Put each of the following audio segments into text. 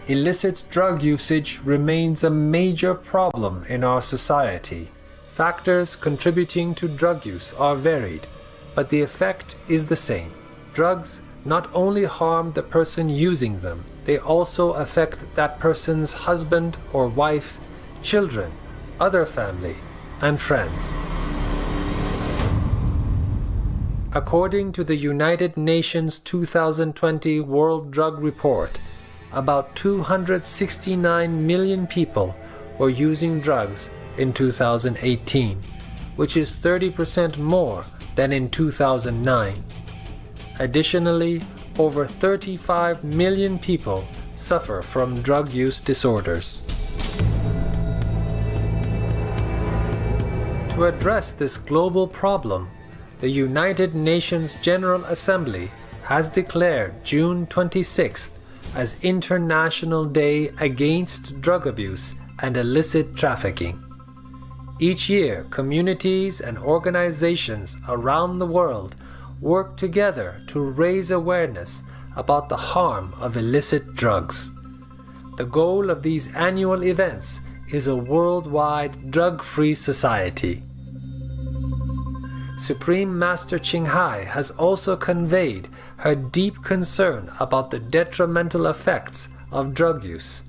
illicit drug usage remains a major problem in our society. Factors contributing to drug use are varied, but the effect is the same. Drugs not only harm the person using them, they also affect that person's husband or wife, children, other family, and friends. According to the United Nations 2020 World Drug Report, about 269 million people were using drugs in 2018, which is 30% more than in 2009. Additionally, over 35 million people suffer from drug use disorders. To address this global problem, the United Nations General Assembly has declared June 26th as International Day Against Drug Abuse and Illicit Trafficking. Each year, communities and organizations around the world work together to raise awareness about the harm of illicit drugs. The goal of these annual events is a worldwide drug-free society. Supreme Master Ching Hai has also conveyed her deep concern about the detrimental effects of drug use.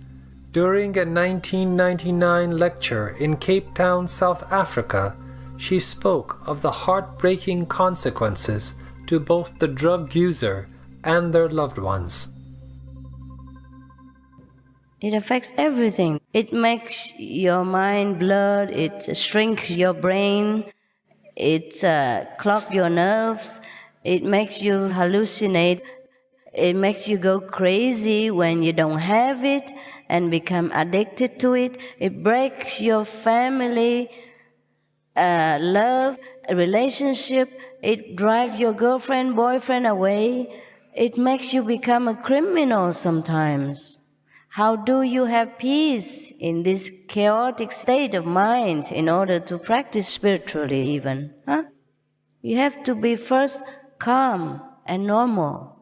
During a 1999 lecture in Cape Town, South Africa, she spoke of the heartbreaking consequences to both the drug user and their loved ones. It affects everything. It makes your mind blurred, it shrinks your brain, it clogs your nerves, it makes you hallucinate, it makes you go crazy when you don't have it and become addicted to it. It breaks your family, love, relationship. It drives your girlfriend, boyfriend away. It makes you become a criminal sometimes. How do you have peace in this chaotic state of mind in order to practice spiritually even? You have to be first calm and normal.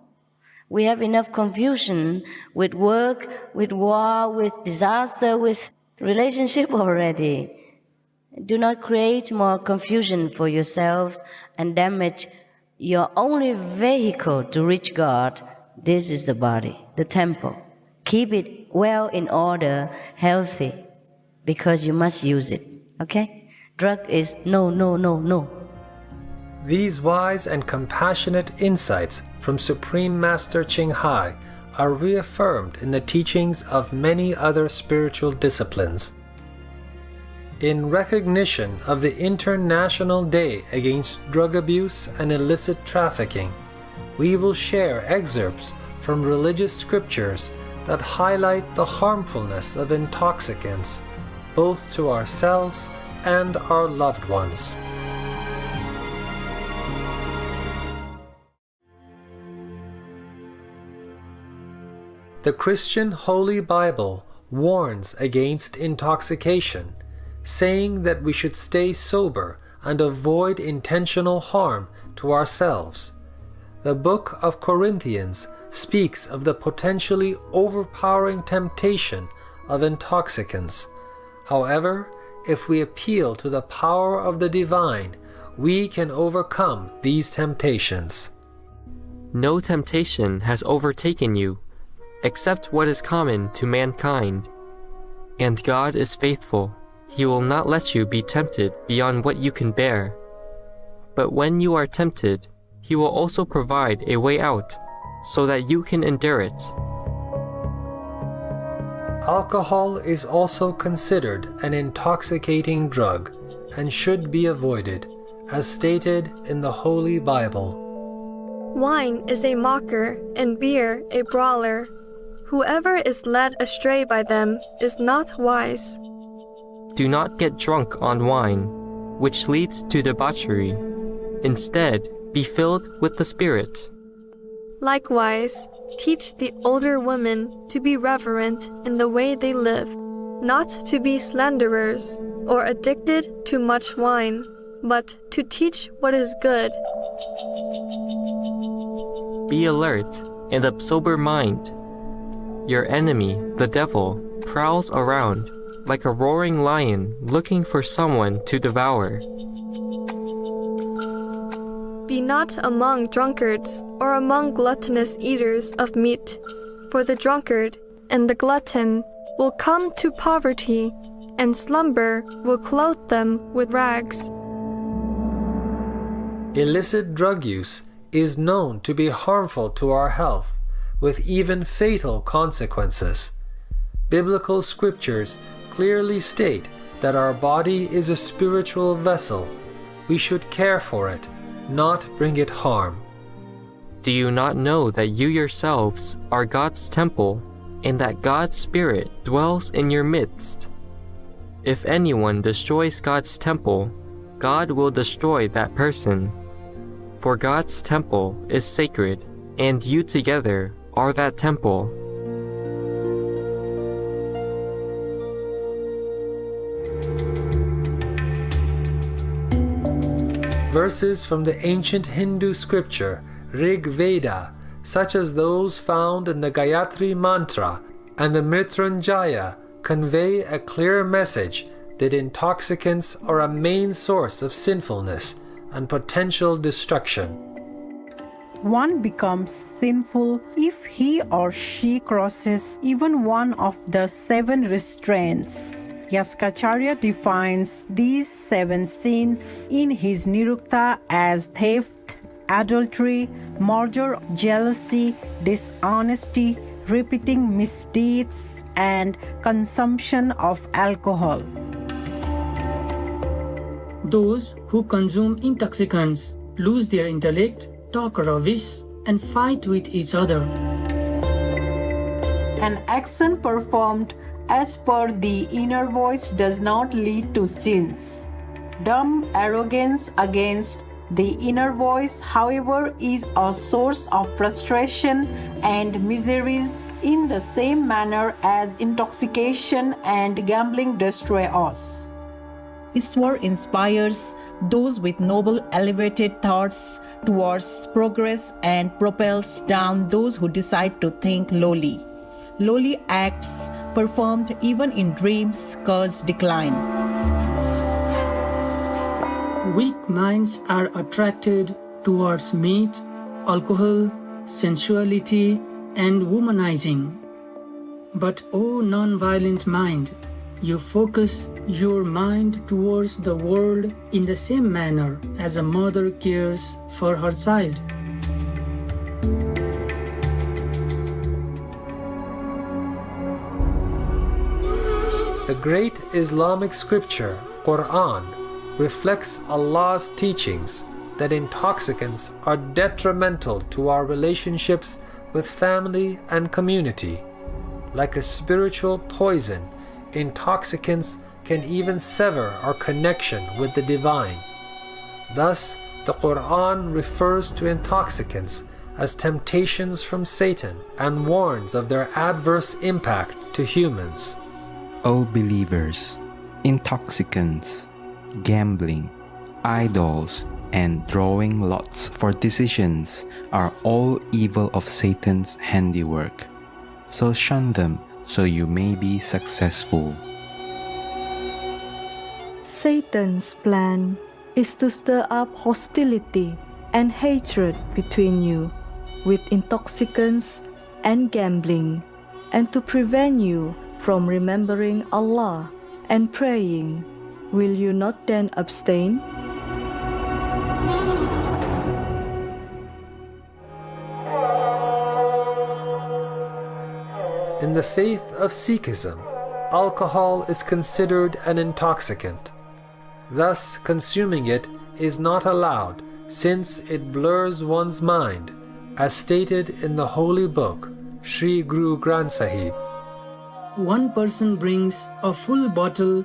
We have enough confusion with work, with war, with disaster, with relationship already. Do not create more confusion for yourselves and damage your only vehicle to reach God. This is the body, the temple. Keep it well in order, healthy, because you must use it, okay? Drug is no, no, no, no. These wise and compassionate insights from Supreme Master Ching Hai are reaffirmed in the teachings of many other spiritual disciplines. In recognition of the International Day Against Drug Abuse and Illicit Trafficking, we will share excerpts from religious scriptures that highlight the harmfulness of intoxicants, both to ourselves and our loved ones. The Christian Holy Bible warns against intoxication, saying that we should stay sober and avoid intentional harm to ourselves. The book of Corinthians speaks of the potentially overpowering temptation of intoxicants. However, if we appeal to the power of the divine, we can overcome these temptations. No temptation has overtaken you, except what is common to mankind. And God is faithful. He will not let you be tempted beyond what you can bear. But when you are tempted, He will also provide a way out, so that you can endure it. Alcohol is also considered an intoxicating drug and should be avoided, as stated in the Holy Bible. Wine is a mocker, and beer a brawler. Whoever is led astray by them is not wise. Do not get drunk on wine, which leads to debauchery. Instead, be filled with the Spirit. Likewise, teach the older women to be reverent in the way they live, not to be slanderers or addicted to much wine, but to teach what is good. Be alert and of sober mind. Your enemy, the devil, prowls around like a roaring lion looking for someone to devour. Be not among drunkards, or among gluttonous eaters of meat, for the drunkard and the glutton will come to poverty, and slumber will clothe them with rags. Illicit drug use is known to be harmful to our health, with even fatal consequences. Biblical scriptures clearly state that our body is a spiritual vessel. We should care for it, not bring it harm. Do you not know that you yourselves are God's temple, and that God's Spirit dwells in your midst? If anyone destroys God's temple, God will destroy that person. For God's temple is sacred, and you together are that temple. Verses from the ancient Hindu scripture Rig Veda, such as those found in the Gayatri Mantra and the Mrityunjaya, convey a clear message that intoxicants are a main source of sinfulness and potential destruction. One becomes sinful if he or she crosses even one of the 7 restraints. Yaskacharya defines these 7 sins in his Nirukta as theft, adultery, murder, jealousy, dishonesty, repeating misdeeds, and consumption of alcohol. Those who consume intoxicants lose their intellect, talk rubbish, and fight with each other. An action performed as per the inner voice does not lead to sins. Dumb arrogance against the inner voice, however, is a source of frustration and miseries in the same manner as intoxication and gambling destroy us. Ishwar inspires those with noble elevated thoughts towards progress and propels down those who decide to think lowly. Lowly acts performed even in dreams cause decline. Weak minds are attracted towards meat, alcohol, sensuality, and womanizing. But O non-violent mind, you focus your mind towards the world in the same manner as a mother cares for her child. The great Islamic scripture, Quran, reflects Allah's teachings that intoxicants are detrimental to our relationships with family and community. Like a spiritual poison, intoxicants can even sever our connection with the divine. Thus, the Quran refers to intoxicants as temptations from Satan and warns of their adverse impact to humans. O believers, intoxicants, gambling, idols, and drawing lots for decisions are all evil of Satan's handiwork. So shun them so you may be successful. Satan's plan is to stir up hostility and hatred between you with intoxicants and gambling, and to prevent you from remembering Allah and praying. Will you not then abstain? In the faith of Sikhism, alcohol is considered an intoxicant. Thus, consuming it is not allowed, since it blurs one's mind, as stated in the holy book, Sri Guru Granth Sahib. One person brings a full bottle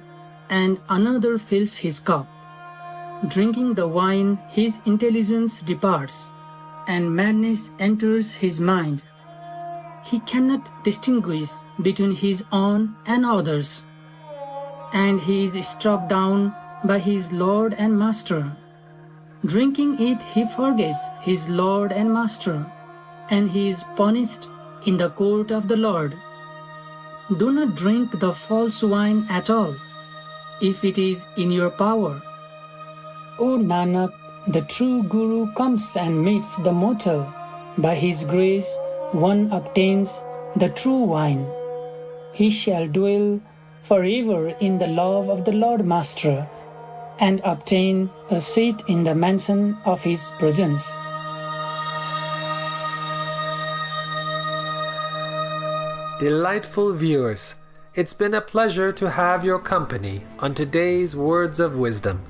and another fills his cup. Drinking the wine, his intelligence departs, and madness enters his mind. He cannot distinguish between his own and others, and he is struck down by his Lord and Master. Drinking it, he forgets his Lord and Master, and he is punished in the court of the Lord. do not drink the false wine at all, if it is in your power. O Nanak, the true Guru comes and meets the mortal. By his grace, one obtains the true wine. He shall dwell forever in the love of the Lord Master and obtain a seat in the mansion of his presence. Delightful viewers, it's been a pleasure to have your company on today's Words of Wisdom.